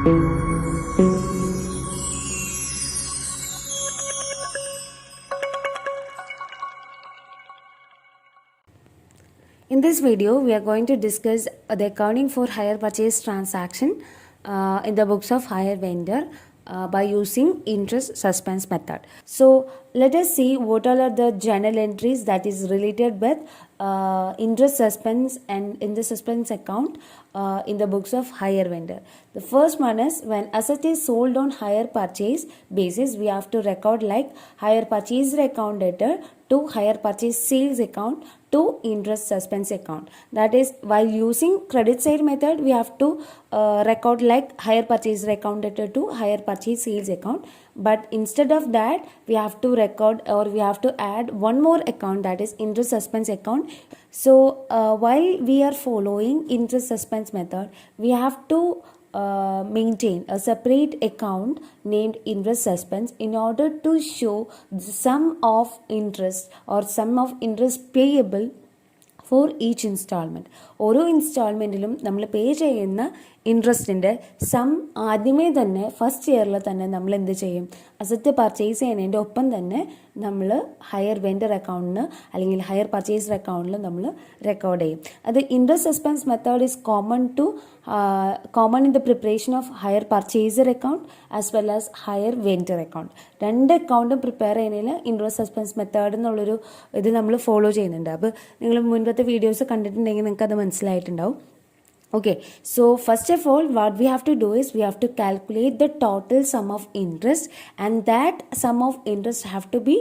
In this video, we are going to discuss the accounting for hire purchase transaction in the books of hire vendor by using interest suspense method. So let us see what all are the journal entries that is related with interest suspense and in the suspense account in the books of hire vendor. The first one is when asset is sold on hire purchase basis, we have to record like hire purchase account debtor to hire purchase sales account to interest suspense account. That is, while using credit side method, we have to record like hire purchase account debtor to hire purchase sales account. But instead of that, we have to record or we have to add one more account, that is interest suspense account. So while we are following interest suspense method, we have to maintain a separate account named interest suspense in order to show the sum of interest or sum of interest payable for each installment. ഓരോ ഇൻസ്റ്റാൾമെൻറ്റിലും നമ്മൾ പേ ചെയ്യുന്ന ഇൻട്രസ്റ്റിൻ്റെ some ആദ്യമേ തന്നെ first ഇയറിൽ തന്നെ നമ്മൾ എന്ത് ചെയ്യും, അസറ്റ് പർച്ചേസ് ചെയ്യുന്നതിൻ്റെ ഒപ്പം തന്നെ നമ്മൾ ഹയർ വെൻഡർ അക്കൗണ്ടിന് അല്ലെങ്കിൽ ഹയർ പർച്ചേസർ അക്കൗണ്ടിൽ നമ്മൾ റെക്കോർഡ് ചെയ്യും. അത് interest suspense method is common in the preparation of higher purchaser account as well as higher vendor account. രണ്ട് അക്കൗണ്ടും പ്രിപ്പയർ ചെയ്യുന്നതിൽ ഇൻട്രസ്റ്റ് സസ്പെൻസ് മെത്തേഡ് എന്നുള്ളൊരു ഇത് നമ്മൾ ഫോളോ ചെയ്യുന്നുണ്ട്. അപ്പോൾ നിങ്ങൾ മുൻപത്തെ വീഡിയോസ് കണ്ടിട്ടുണ്ടെങ്കിൽ നിങ്ങൾക്ക് അത് മനസ്സിലായിട്ടുണ്ടാവും. Okay, so first of all, what we have to do is we have to calculate the total sum of interest, and that sum of interest have to be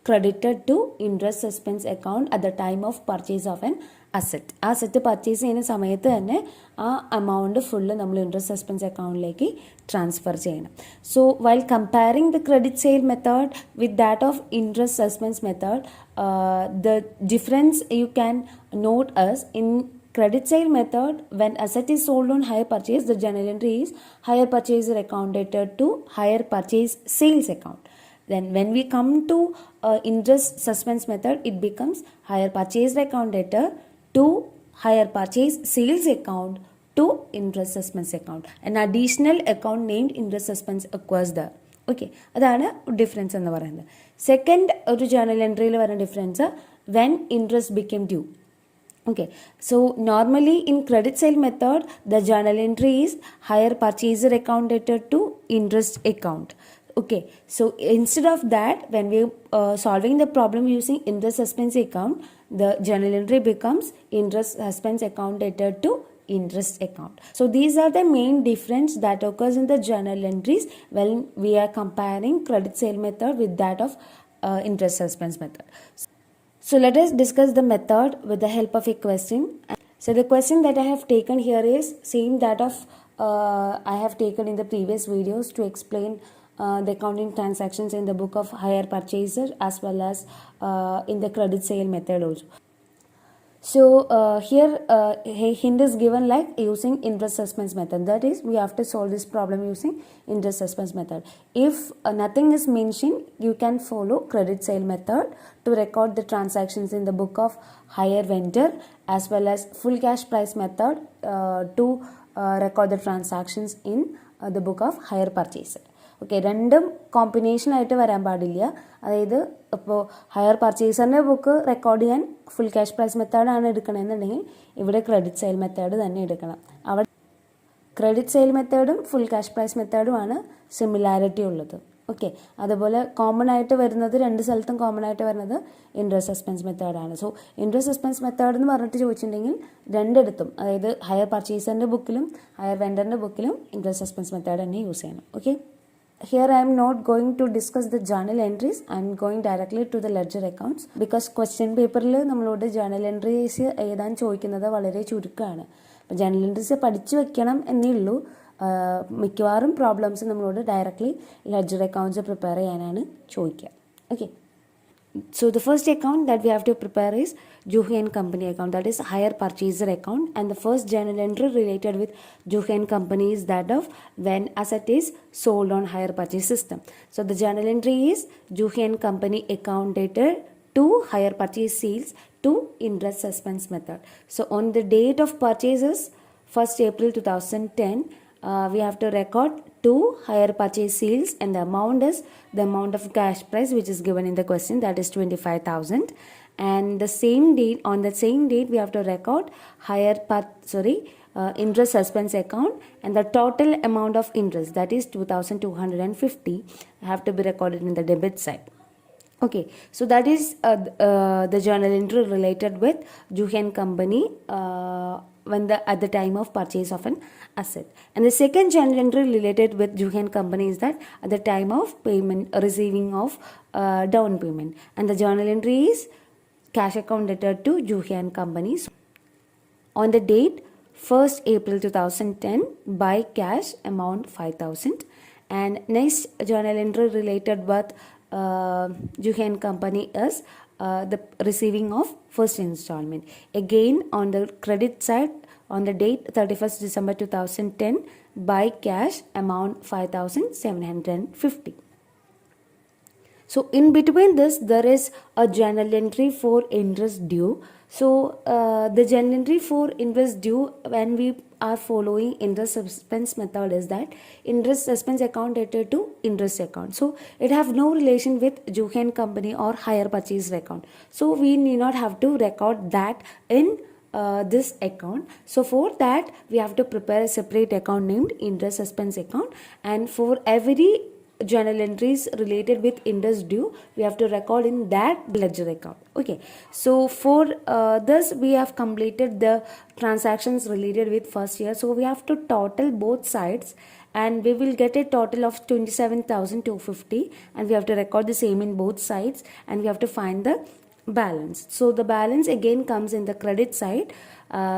credited to interest suspense account at the time of purchase of an asset. ആ asset purchase ചെയ്യുന്ന സമയത്ത് തന്നെ ആ amount full നമ്മൾ interest suspense അക്കൗണ്ടിലേക്ക് transfer ചെയ്യണം. So while comparing the credit sale method with that of interest suspense method, the difference you can note as in credit sale method, when asset is sold on hire purchase, the journal entry is hire purchaser account debtor to hire purchase sales account. Then when we come to interest suspense method, it becomes hire purchaser account debtor to hire purchase sales account to interest suspense account. An additional account named interest suspense occurs there. Okay, അതാണ് difference എന്ന് പറയുന്നത്. Second ഒരു journal എൻട്രിയിൽ വരുന്ന difference when interest become due. Okay, so normally in credit sale method, the journal entry is hire purchaser account debtor to interest account. Okay, so instead of that, when we solving the problem using interest suspense account, the journal entry becomes interest suspense account debtor to interest account. So these are the main difference that occurs in the journal entries when we are comparing credit sale method with that of interest suspense method. So let us discuss the method with the help of a question. So the question that I have taken here is same that of I have taken in the previous videos to explain the accounting transactions in the book of hire purchaser as well as in the credit sale method also. So here a hint is given like using interest suspense method. That is, we have to solve this problem using interest suspense method. If nothing is mentioned, you can follow credit sale method to record the transactions in the book of hire vendor as well as full cash price method to record the transactions in the book of hire purchaser. Okay, രണ്ടും കോമ്പിനേഷനായിട്ട് വരാൻ പാടില്ല. അതായത് ഇപ്പോൾ hire പർച്ചേസറിൻ്റെ book record ചെയ്യാൻ full cash price മെത്തേഡാണ് എടുക്കണമെന്നുണ്ടെങ്കിൽ ഇവിടെ ക്രെഡിറ്റ് സെയിൽ മെത്തേഡ് തന്നെ എടുക്കണം. അവിടെ ക്രെഡിറ്റ് സെയിൽ മെത്തേഡും ഫുൾ ക്യാഷ് പ്രൈസ് മെത്തേഡുമാണ് സിമിലാരിറ്റി ഉള്ളത്. ഓക്കെ, അതുപോലെ കോമൺ ആയിട്ട് വരുന്നത് രണ്ട് സ്ഥലത്തും കോമൺ ആയിട്ട് വരുന്നത് ഇൻട്രസ്റ്റ് സസ്പെൻസ് മെത്തേഡാണ്. സോ ഇൻട്രസ്റ്റ് സസ്പെൻസ് മെത്തേഡ് എന്ന് പറഞ്ഞിട്ട് ചോദിച്ചിട്ടുണ്ടെങ്കിൽ രണ്ടിടത്തും, അതായത് ഹയർ പർച്ചേസറിൻ്റെ ബുക്കിലും ഹയർ വെൻഡറിൻ്റെ ബുക്കിലും ഇൻട്രസ്റ്റ് സസ്പെൻസ് മെത്തേഡ് തന്നെ യൂസ് ചെയ്യണം. Okay, here I am not going to discuss the journal entries. I am going directly to the ledger accounts because question paperൽ നമ്മളോട് journal entries എഴുതാൻ ചോദിക്കുന്നത് വളരെ ചുരുക്കമാണ്. അപ്പോൾ journal entries പഠിച്ചു വെക്കണം എന്നേ ഉള്ളൂ. മിക്കവാറും പ്രോബ്ലംസ് നമ്മളോട് ഡയറക്റ്റ്ലി ലെഡ്ജർ അക്കൗണ്ട്സ് പ്രിപ്പയർ ചെയ്യാനാണ് ചോദിക്കുക. Okay, so the first account that we have to prepare is Juhi and Company account, that is hire purchaser account, and the first journal entry related with Juhi and Company is that of when asset is sold on hire purchase system. So the journal entry is Juhi and Company account debtor to hire purchase sales to interest suspense method. So on the date of purchases 1st April 2010, we have to record 2 hire purchase sales, and the amount is the amount of cash price which is given in the question, that is 25,000. And the same date, on the same date, we have to record interest suspense account, and the total amount of interest, that is 2,250, have to be recorded in the debit side. Okay, so that is the journal entry related with Juhi & Company at the time of purchase of an asset. And the second journal entry related with Juhi & Company is that at the time of payment, receiving of down payment. And the journal entry is cash account debtor to Juhi & Company. So, on the date 1st April 2010, by cash amount 5,000. And next journal entry related with Juhi & Company is the receiving of first installment. Again, on the credit side, on the date 31st December 2010, by cash amount 5,750. So in between this, there is a journal entry for interest due. So the journal entry for interest due, when we are following interest suspense method, is that interest suspense account debtor to interest account. So it have no relation with Juhi & Company or hire purchase account. So we need not have to record that in this account. So for that, we have to prepare a separate account named interest suspense account, and for every journal entries related with interest due, we have to record in that ledger account. Okay, so for this, we have completed the transactions related with first year. So we have to total both sides, and we will get a total of 27,250, and we have to record the same in both sides, and we have to find the balance. So the balance again comes in the credit side.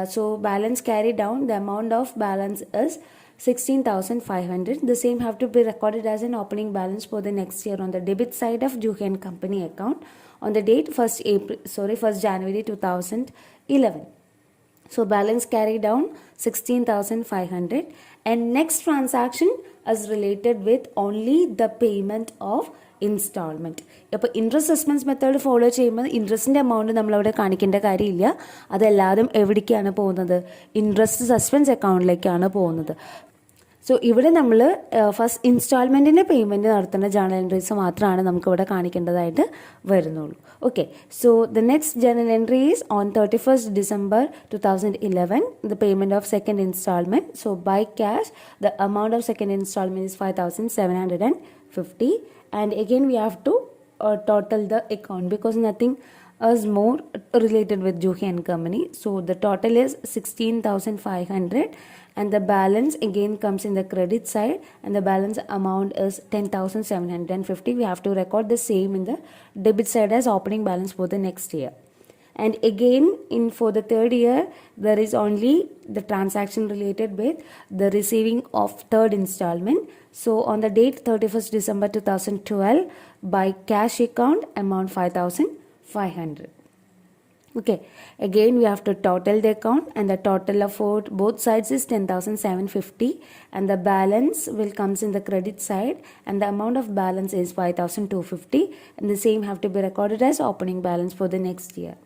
So balance carried down, the amount of balance is 16,500. The same have to be recorded as an opening balance for the next year on the debit side of Juhi & Company account on the date 1st January 2011. So balance carried down 16,500, and next transaction is related with only the payment of instalment. അപ്പോൾ interest suspense method follow ചെയ്യുമ്പോൾ ഇൻട്രസ്റ്റിൻ്റെ amount നമ്മളവിടെ കാണിക്കേണ്ട കാര്യമില്ല. അതെല്ലാവരും എവിടേക്കാണ് പോകുന്നത്? Interest suspense അക്കൗണ്ടിലേക്കാണ് പോകുന്നത്. So ഇവിടെ നമ്മൾ ഫസ്റ്റ് ഇൻസ്റ്റാൾമെൻറ്റിൻ്റെ പേയ്മെൻറ്റ് നടത്തുന്ന ജേണൽ എൻട്രീസ് മാത്രമാണ് നമുക്കിവിടെ കാണിക്കേണ്ടതായിട്ട് വരുന്നുള്ളൂ. Okay, so the next journal entry is on 31st December 2011, the payment of second installment. So by cash, the amount of second installment is 5,750. And again we have to total the account, because nothing is more related with Juhi & Company. So the total is 16,500, and the balance again comes in the credit side, and the balance amount is 10,750. We have to record the same in the debit side as opening balance for the next year. And again, for the third year, there is only the transaction related with the receiving of third installment. So on the date 31st December 2012, by cash account amount 5,500. Okay, again we have to total the account, and the total of both sides is 10,750, and the balance will comes in the credit side, and the amount of balance is 5,250, and the same have to be recorded as opening balance for the next year.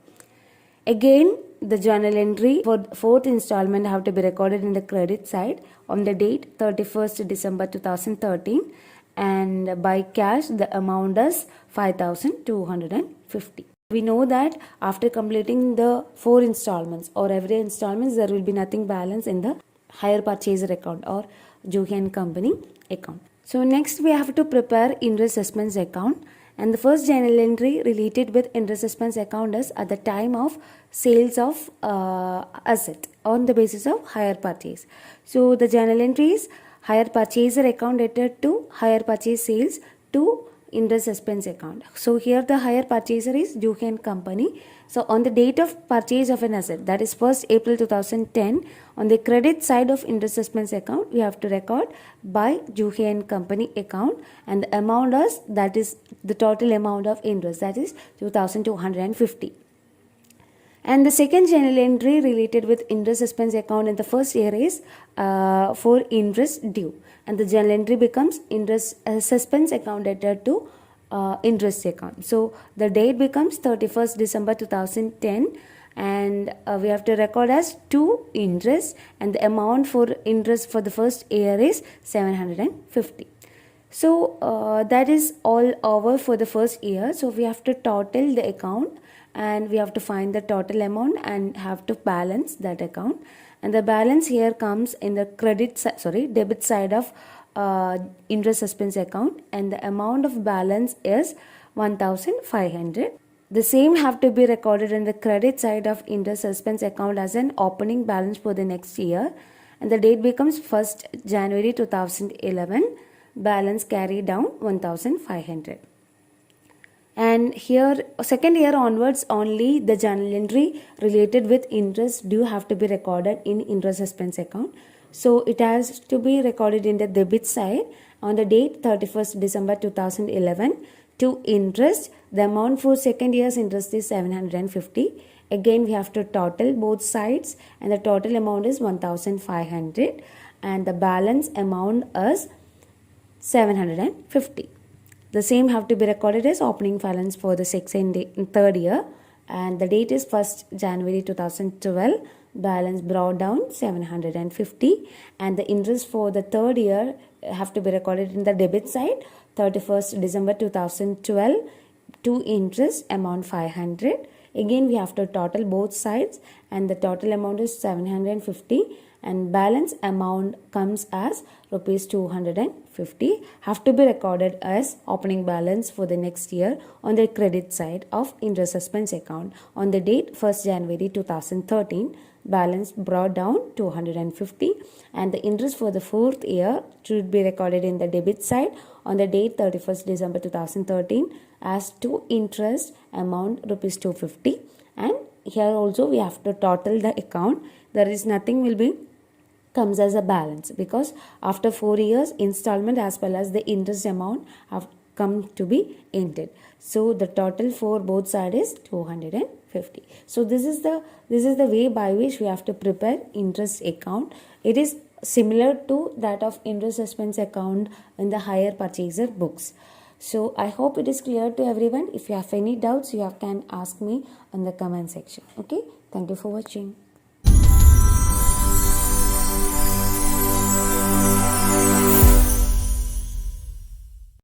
Again, the journal entry for fourth installment have to be recorded in the credit side on the date 31st December 2013, and by cash the amount is 5,250. We know that after completing the 4 installments or every installments, there will be nothing balance in the hire purchaser account or Juhi & Company account. So next we have to prepare interest suspense account. And the first journal entry related with interest suspense account is at the time of sales of asset on the basis of hire purchase. So the journal entry is hire purchaser account debtor to hire purchase sales to interest suspense account. So here the hire purchaser is Juhi & Company. So on the date of purchase of an asset, that is 1st April 2010, on the credit side of interest suspense account, we have to record by Juhi & Company account, and the amount is, that is the total amount of interest, that is 2,250. And the second journal entry related with interest suspense account in the first year is for interest due, and the journal entry becomes interest suspense account debtor to interest account. So the date becomes 31st December 2010, and we have to record as 2 interest, and the amount for interest for the first year is 750. So that is all over for the first year. So we have to total the account, and we have to find the total amount and have to balance that account. And the balance here comes in the debit side of interest suspense account, and the amount of balance is 1500. The same have to be recorded in the credit side of interest suspense account as an opening balance for the next year, and the date becomes 1st January 2011. Balance carried down 1500. And here second year onwards only the journal entry related with interest due have to be recorded in interest suspense account. So it has to be recorded in the debit side on the date 31st December 2011 to interest. The amount for second year's interest is 750. Again we have to total both sides, and the total amount is 1500, and the balance amount is 750. The same have to be recorded as opening balance for the third year, and the date is 1st January 2012. Balance brought down 750, and the interest for the third year have to be recorded in the debit side 31st December 2012 to interest amount 500. Again we have to total both sides, and the total amount is 750, and balance amount comes as rupees 250, have to be recorded as opening balance for the next year on the credit side of interest suspense account on the date 1st January 2013. Balance brought down 250, and the interest for the fourth year should be recorded in the debit side on the date 31st December 2013 as to interest amount rupees 250. And here also we have to total the account. There is nothing will be comes as a balance, because after 4 years installment as well as the interest amount have come to be ended. So the total for both sides is 250. So this is the way by which we have to prepare interest account. It is similar to that of interest suspense account in the hire purchaser books. So I hope it is clear to everyone. If you have any doubts, you can ask me in the comment section. Okay, thank you for watching.